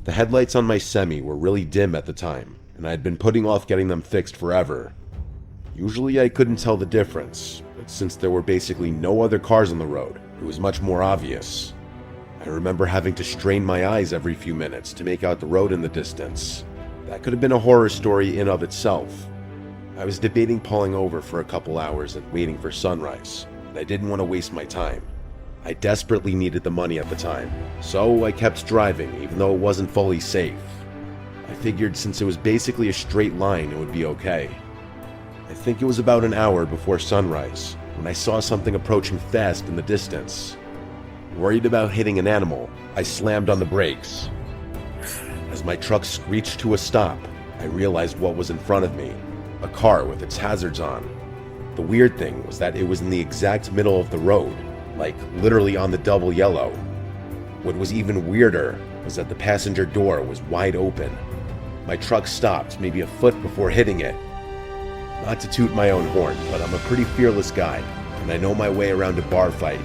The headlights on my Semi were really dim at the time, and I had been putting off getting them fixed forever. Usually I couldn't tell the difference, but since there were basically no other cars on the road, it was much more obvious. I remember having to strain my eyes every few minutes to make out the road in the distance. That could have been a horror story in of itself. I was debating pulling over for a couple hours and waiting for sunrise, but I didn't want to waste my time. I desperately needed the money at the time, so I kept driving even though it wasn't fully safe. I figured since it was basically a straight line, it would be okay. I think it was about an hour before sunrise when I saw something approaching fast in the distance. Worried about hitting an animal, I slammed on the brakes. As my truck screeched to a stop, I realized what was in front of me, a car with its hazards on. The weird thing was that it was in the exact middle of the road, like literally on the double yellow. What was even weirder was that the passenger door was wide open. My truck stopped maybe a foot before hitting it. Not to toot my own horn, but I'm a pretty fearless guy, and I know my way around a bar fight.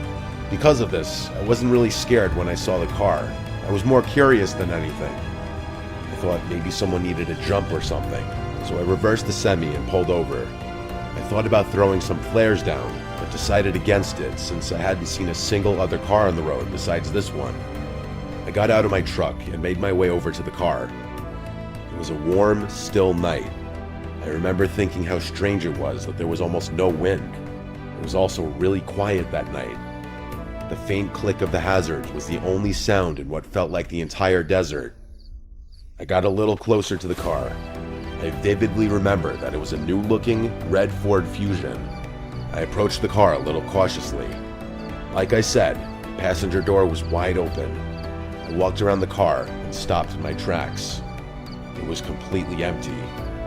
Because of this, I wasn't really scared when I saw the car. I was more curious than anything. I thought maybe someone needed a jump or something, so I reversed the Semi and pulled over. I thought about throwing some flares down, but decided against it since I hadn't seen a single other car on the road besides this one. I got out of my truck and made my way over to the car. It was a warm, still night. I remember thinking how strange it was that there was almost no wind. It was also really quiet that night. The faint click of the hazards was the only sound in what felt like the entire desert. I got a little closer to the car. I vividly remember that it was a new-looking red Ford Fusion. I approached the car a little cautiously. Like I said, the passenger door was wide open. I walked around the car and stopped in my tracks. It was completely empty.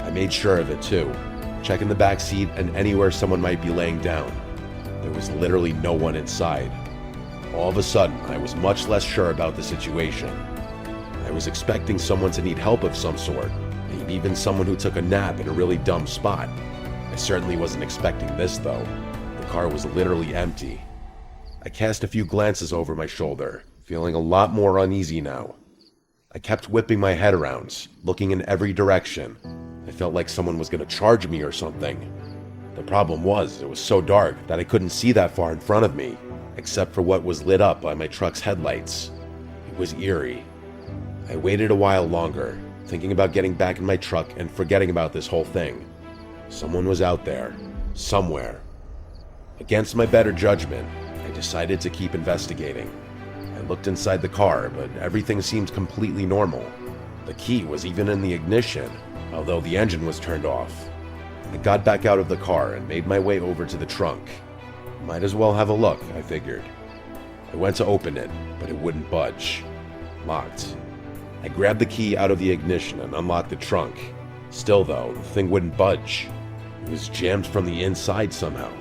I made sure of it too, checking the back seat and anywhere someone might be laying down. There was literally no one inside. All of a sudden, I was much less sure about the situation. I was expecting someone to need help of some sort, maybe even someone who took a nap in a really dumb spot. I certainly wasn't expecting this though. The car was literally empty. I cast a few glances over my shoulder, feeling a lot more uneasy now. I kept whipping my head around, looking in every direction. I felt like someone was going to charge me or something. The problem was, it was so dark that I couldn't see that far in front of me, except for what was lit up by my truck's headlights. It was eerie. I waited a while longer, thinking about getting back in my truck and forgetting about this whole thing. Someone was out there, somewhere. Against my better judgment, I decided to keep investigating. I looked inside the car, but everything seemed completely normal. The key was even in the ignition, although the engine was turned off. I got back out of the car and made my way over to the trunk. Might as well have a look, I figured. I went to open it, but it wouldn't budge. Locked. I grabbed the key out of the ignition and unlocked the trunk. Still though, the thing wouldn't budge. It was jammed from the inside somehow.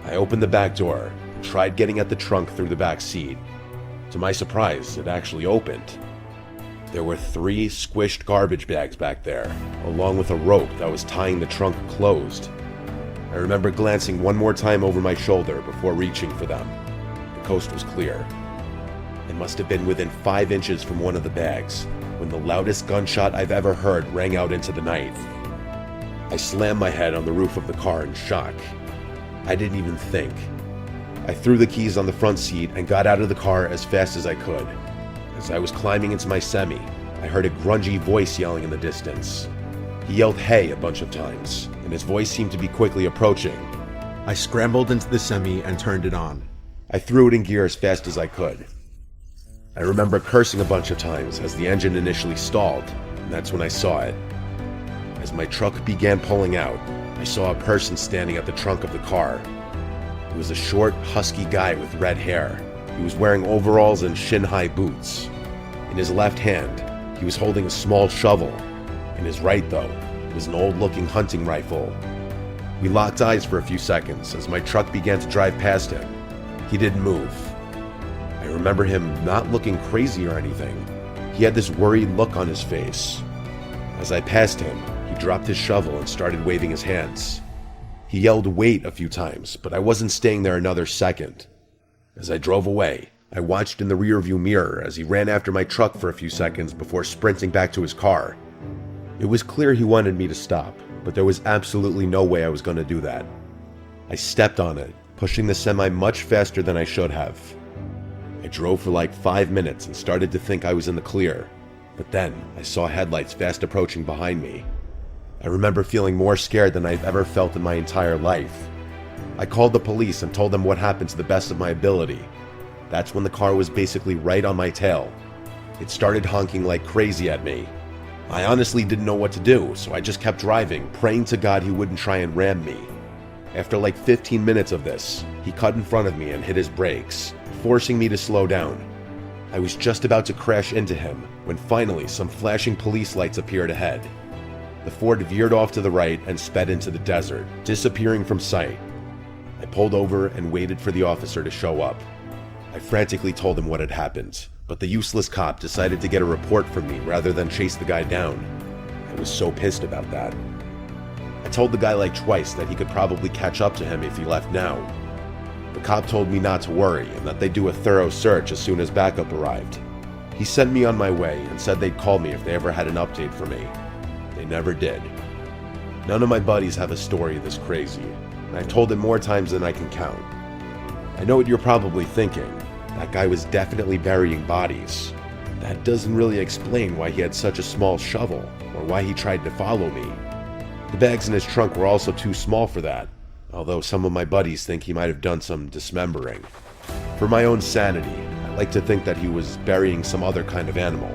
I opened the back door and tried getting at the trunk through the back seat. To my surprise, it actually opened. There were 3 squished garbage bags back there, along with a rope that was tying the trunk closed. I remember glancing one more time over my shoulder before reaching for them. The coast was clear. I must have been within 5 inches from one of the bags when the loudest gunshot I've ever heard rang out into the night. I slammed my head on the roof of the car in shock. I didn't even think. I threw the keys on the front seat and got out of the car as fast as I could. As I was climbing into my Semi, I heard a grungy voice yelling in the distance. He yelled "hey" a bunch of times, and his voice seemed to be quickly approaching. I scrambled into the Semi and turned it on. I threw it in gear as fast as I could. I remember cursing a bunch of times as the engine initially stalled, and that's when I saw it. As my truck began pulling out, I saw a person standing at the trunk of the car. He was a short, husky guy with red hair. He was wearing overalls and shin-high boots. In his left hand, he was holding a small shovel. In his right, though, was an old-looking hunting rifle. We locked eyes for a few seconds as my truck began to drive past him. He didn't move. I remember him not looking crazy or anything. He had this worried look on his face. As I passed him, he dropped his shovel and started waving his hands. He yelled "wait" a few times, but I wasn't staying there another second. As I drove away, I watched in the rearview mirror as he ran after my truck for a few seconds before sprinting back to his car. It was clear he wanted me to stop, but there was absolutely no way I was going to do that. I stepped on it, pushing the semi much faster than I should have. I drove for like 5 minutes and started to think I was in the clear, but then I saw headlights fast approaching behind me. I remember feeling more scared than I've ever felt in my entire life. I called the police and told them what happened to the best of my ability. That's when the car was basically right on my tail. It started honking like crazy at me. I honestly didn't know what to do, so I just kept driving, praying to God he wouldn't try and ram me. After like 15 minutes of this, he cut in front of me and hit his brakes, forcing me to slow down. I was just about to crash into him when finally some flashing police lights appeared ahead. The Ford veered off to the right and sped into the desert, disappearing from sight. I pulled over and waited for the officer to show up. I frantically told him what had happened, but the useless cop decided to get a report from me rather than chase the guy down. I was so pissed about that. I told the guy like twice that he could probably catch up to him if he left now. The cop told me not to worry and that they'd do a thorough search as soon as backup arrived. He sent me on my way and said they'd call me if they ever had an update for me. They never did. None of my buddies have a story this crazy, and I've told it more times than I can count. I know what you're probably thinking. That guy was definitely burying bodies. That doesn't really explain why he had such a small shovel, or why he tried to follow me. The bags in his trunk were also too small for that, although some of my buddies think he might have done some dismembering. For my own sanity, I like to think that he was burying some other kind of animal,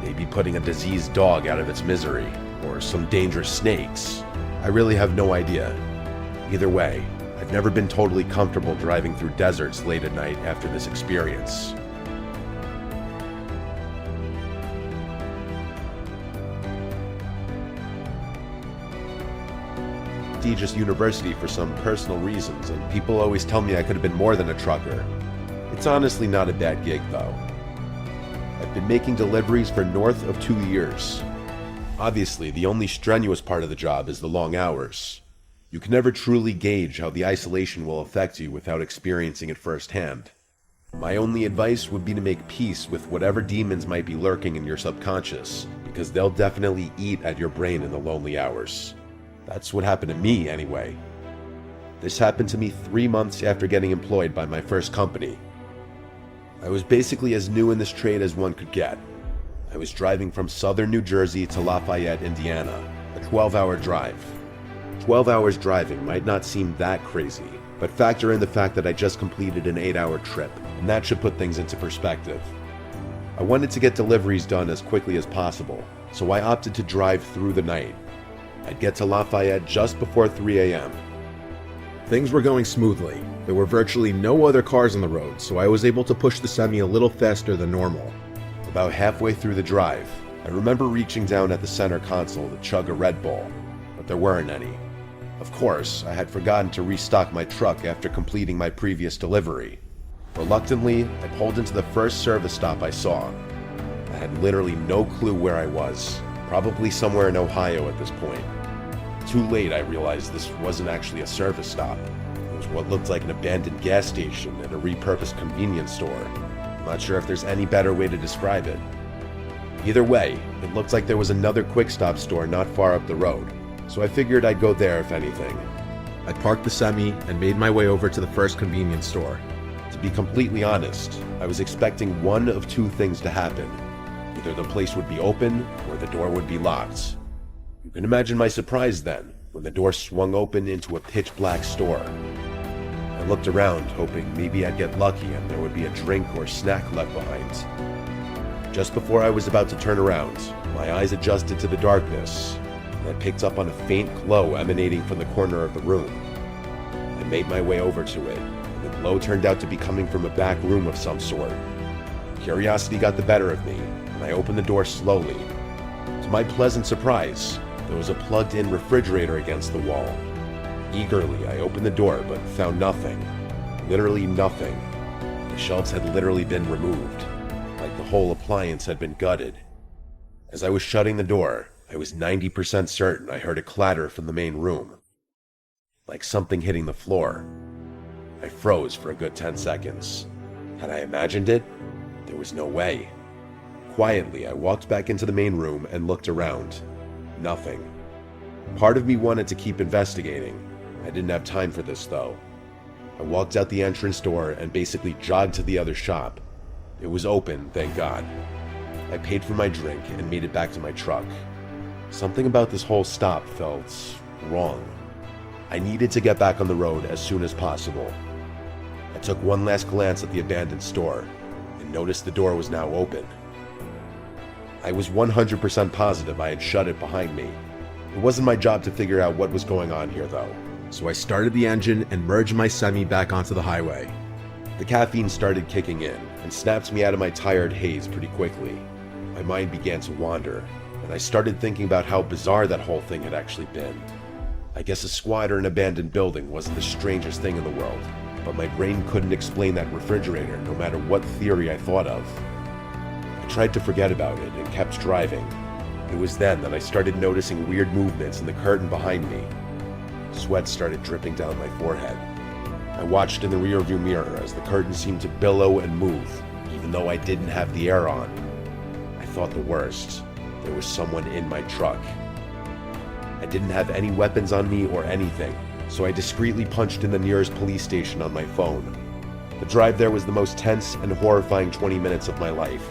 maybe putting a diseased dog out of its misery, or some dangerous snakes. I really have no idea. Either way, I've never been totally comfortable driving through deserts late at night after this experience. Prestigious university for some personal reasons, and people always tell me I could have been more than a trucker. It's honestly not a bad gig though. I've been making deliveries for north of 2 years. Obviously, the only strenuous part of the job is the long hours. You can never truly gauge how the isolation will affect you without experiencing it firsthand. My only advice would be to make peace with whatever demons might be lurking in your subconscious, because they'll definitely eat at your brain in the lonely hours. That's what happened to me anyway. This happened to me 3 months after getting employed by my first company. I was basically as new in this trade as one could get. I was driving from southern New Jersey to Lafayette, Indiana, a 12-hour drive. 12 hours driving might not seem that crazy, but factor in the fact that I just completed an 8-hour trip, and that should put things into perspective. I wanted to get deliveries done as quickly as possible, so I opted to drive through the night. I'd get to Lafayette just before 3 a.m. Things were going smoothly. There were virtually no other cars on the road, so I was able to push the semi a little faster than normal. About halfway through the drive, I remember reaching down at the center console to chug a Red Bull, but there weren't any. Of course, I had forgotten to restock my truck after completing my previous delivery. Reluctantly, I pulled into the first service stop I saw. I had literally no clue where I was, probably somewhere in Ohio at this point. Too late, I realized this wasn't actually a service stop. It was what looked like an abandoned gas station and a repurposed convenience store. I'm not sure if there's any better way to describe it. Either way, it looked like there was another quick stop store not far up the road, so I figured I'd go there if anything. I parked the semi and made my way over to the first convenience store. To be completely honest, I was expecting one of two things to happen. Either the place would be open or the door would be locked. You can imagine my surprise then, when the door swung open into a pitch-black store. I looked around, hoping maybe I'd get lucky and there would be a drink or snack left behind. Just before I was about to turn around, my eyes adjusted to the darkness, and I picked up on a faint glow emanating from the corner of the room. I made my way over to it, and the glow turned out to be coming from a back room of some sort. Curiosity got the better of me, and I opened the door slowly. To my pleasant surprise, there was a plugged-in refrigerator against the wall. Eagerly, I opened the door, but found nothing. Literally nothing. The shelves had literally been removed, like the whole appliance had been gutted. As I was shutting the door, I was 90% certain I heard a clatter from the main room, like something hitting the floor. I froze for a good 10 seconds. Had I imagined it? There was no way. Quietly, I walked back into the main room and looked around. Nothing. Part of me wanted to keep investigating. I didn't have time for this, though. I walked out the entrance door and basically jogged to the other shop. It was open, thank God. I paid for my drink and made it back to my truck. Something about this whole stop felt wrong. I needed to get back on the road as soon as possible. I took one last glance at the abandoned store and noticed the door was now open. I was 100% positive I had shut it behind me. It wasn't my job to figure out what was going on here, though, so I started the engine and merged my semi back onto the highway. The caffeine started kicking in and snapped me out of my tired haze pretty quickly. My mind began to wander, and I started thinking about how bizarre that whole thing had actually been. I guess a squad or an abandoned building wasn't the strangest thing in the world, but my brain couldn't explain that refrigerator no matter what theory I thought of. I tried to forget about it and kept driving. It was then that I started noticing weird movements in the curtain behind me. Sweat started dripping down my forehead. I watched in the rearview mirror as the curtain seemed to billow and move, even though I didn't have the air on. I thought the worst. There was someone in my truck. I didn't have any weapons on me or anything, so I discreetly punched in the nearest police station on my phone. The drive there was the most tense and horrifying 20 minutes of my life.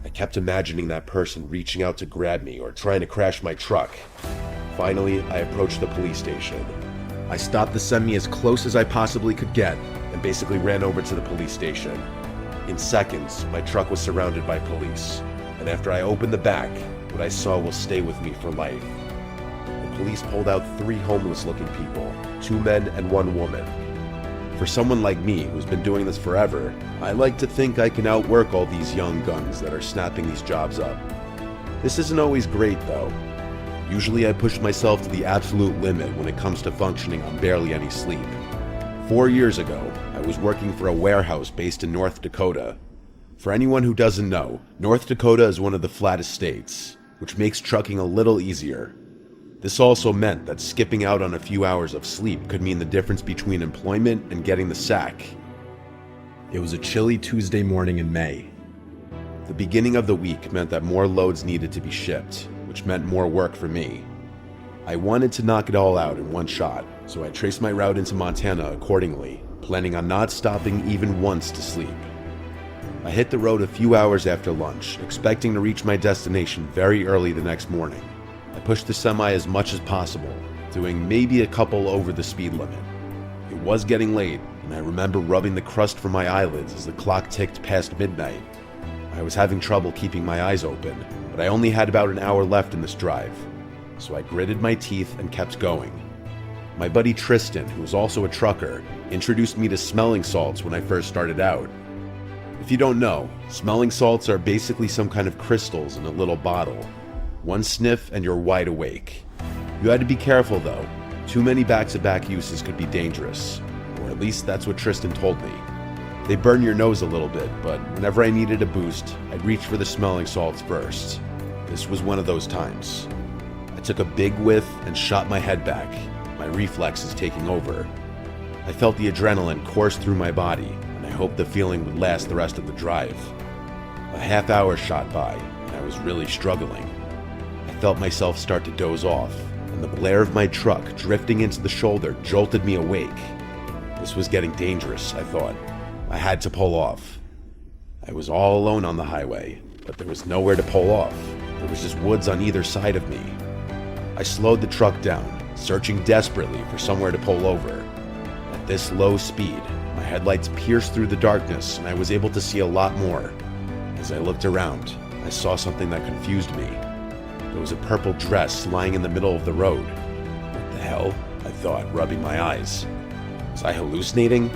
I kept imagining that person reaching out to grab me or trying to crash my truck. Finally, I approached the police station. I stopped the semi as close as I possibly could get and basically ran over to the police station. In seconds, my truck was surrounded by police, and after I opened the back, what I saw will stay with me for life. The police pulled out 3 homeless-looking people, 2 men and 1 woman. For someone like me, who's been doing this forever, I like to think I can outwork all these young guns that are snapping these jobs up. This isn't always great, though. Usually I push myself to the absolute limit when it comes to functioning on barely any sleep. 4 years ago, I was working for a warehouse based in North Dakota. For anyone who doesn't know, North Dakota is one of the flattest states, which makes trucking a little easier. This also meant that skipping out on a few hours of sleep could mean the difference between employment and getting the sack. It was a chilly Tuesday morning in May. The beginning of the week meant that more loads needed to be shipped, which meant more work for me. I wanted to knock it all out in one shot, so I traced my route into Montana accordingly, planning on not stopping even once to sleep. I hit the road a few hours after lunch, expecting to reach my destination very early the next morning. I pushed the semi as much as possible, doing maybe a couple over the speed limit. It was getting late, and I remember rubbing the crust from my eyelids as the clock ticked past midnight. I was having trouble keeping my eyes open, but I only had about an hour left in this drive, so I gritted my teeth and kept going. My buddy Tristan, who was also a trucker, introduced me to smelling salts when I first started out. If you don't know, smelling salts are basically some kind of crystals in a little bottle. One sniff and you're wide awake. You had to be careful though. Too many back-to-back uses could be dangerous, or at least that's what Tristan told me. They burn your nose a little bit, but whenever I needed a boost, I'd reach for the smelling salts first. This was one of those times. I took a big whiff and shot my head back, my reflexes taking over. I felt the adrenaline course through my body, and I hoped the feeling would last the rest of the drive. A half hour shot by, and I was really struggling. I felt myself start to doze off, and the blare of my truck drifting into the shoulder jolted me awake. This was getting dangerous, I thought. I had to pull off. I was all alone on the highway, but there was nowhere to pull off. There was just woods on either side of me. I slowed the truck down, searching desperately for somewhere to pull over. At this low speed, my headlights pierced through the darkness and I was able to see a lot more. As I looked around, I saw something that confused me. There was a purple dress lying in the middle of the road. What the hell? I thought, rubbing my eyes. Was I hallucinating?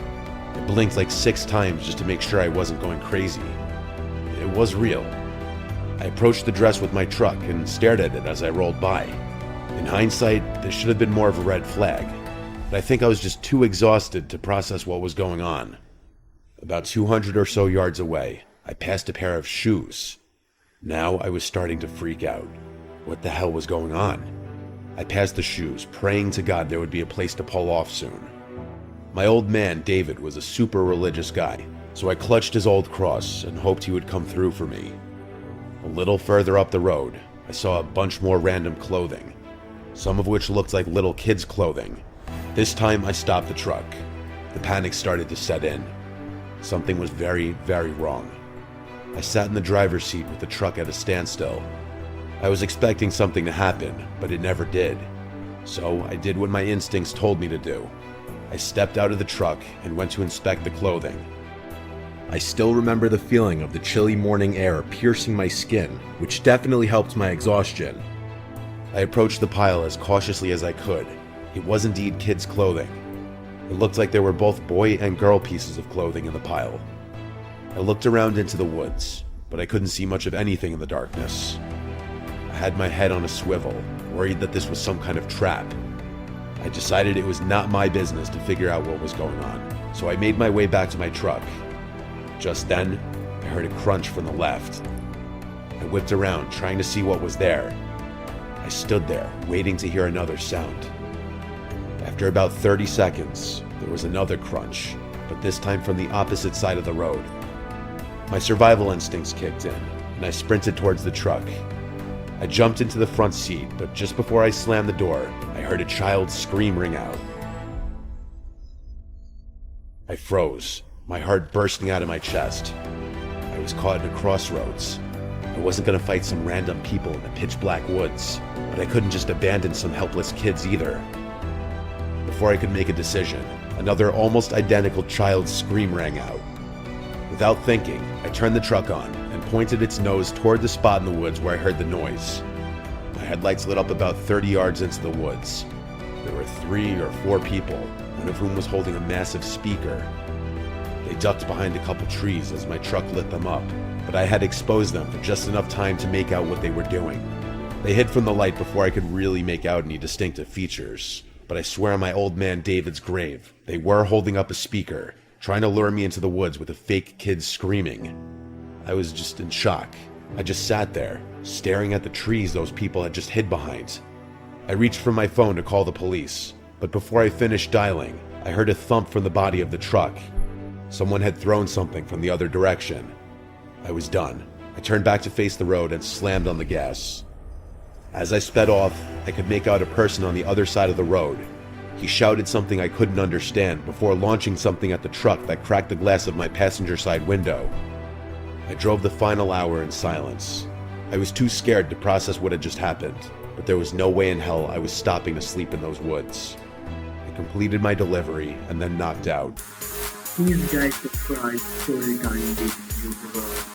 I blinked like 6 times just to make sure I wasn't going crazy. It was real. I approached the dress with my truck and stared at it as I rolled by. In hindsight, this should have been more of a red flag, but I think I was just too exhausted to process what was going on. About 200 or so yards away, I passed a pair of shoes. Now I was starting to freak out. What the hell was going on? I passed the shoes, praying to God there would be a place to pull off soon. My old man, David, was a super religious guy, So I clutched his old cross and hoped he would come through for me. A little further up the road, I saw a bunch more random clothing, some of which looked like little kids' clothing. This time I stopped the truck. The panic started to set in. Something was very, very wrong. I sat in the driver's seat with the truck at a standstill. I was expecting something to happen, but it never did. So I did what my instincts told me to do. I stepped out of the truck and went to inspect the clothing. I still remember the feeling of the chilly morning air piercing my skin, which definitely helped my exhaustion. I approached the pile as cautiously as I could. It was indeed kids' clothing. It looked like there were both boy and girl pieces of clothing in the pile. I looked around into the woods, but I couldn't see much of anything in the darkness. I had my head on a swivel, worried that this was some kind of trap. I decided it was not my business to figure out what was going on, so I made my way back to my truck. Just then, I heard a crunch from the left. I whipped around, trying to see what was there. I stood there, waiting to hear another sound. After about 30 seconds, there was another crunch, but this time from the opposite side of the road. My survival instincts kicked in, and I sprinted towards the truck. I jumped into the front seat, but just before I slammed the door, I heard a child's scream ring out. I froze, my heart bursting out of my chest. I was caught in a crossroads. I wasn't going to fight some random people in the pitch black woods, but I couldn't just abandon some helpless kids either. Before I could make a decision, another almost identical child's scream rang out. Without thinking, I turned the truck on and pointed its nose toward the spot in the woods where I heard the noise. My headlights lit up about 30 yards into the woods. There were 3 or 4 people, one of whom was holding a massive speaker. They ducked behind a couple trees as my truck lit them up, but I had exposed them for just enough time to make out what they were doing. They hid from the light before I could really make out any distinctive features, but I swear on my old man David's grave, they were holding up a speaker, trying to lure me into the woods with a fake kid screaming. I was just in shock. I just sat there, staring at the trees those people had just hid behind. I reached for my phone to call the police, but before I finished dialing, I heard a thump from the body of the truck. Someone had thrown something from the other direction. I was done. I turned back to face the road and slammed on the gas. As I sped off, I could make out a person on the other side of the road. He shouted something I couldn't understand before launching something at the truck that cracked the glass of my passenger side window. I drove the final hour in silence. I was too scared to process what had just happened, but there was no way in hell I was stopping to sleep in those woods. I completed my delivery and then knocked out. Please guys subscribe Storytime with YouTuber.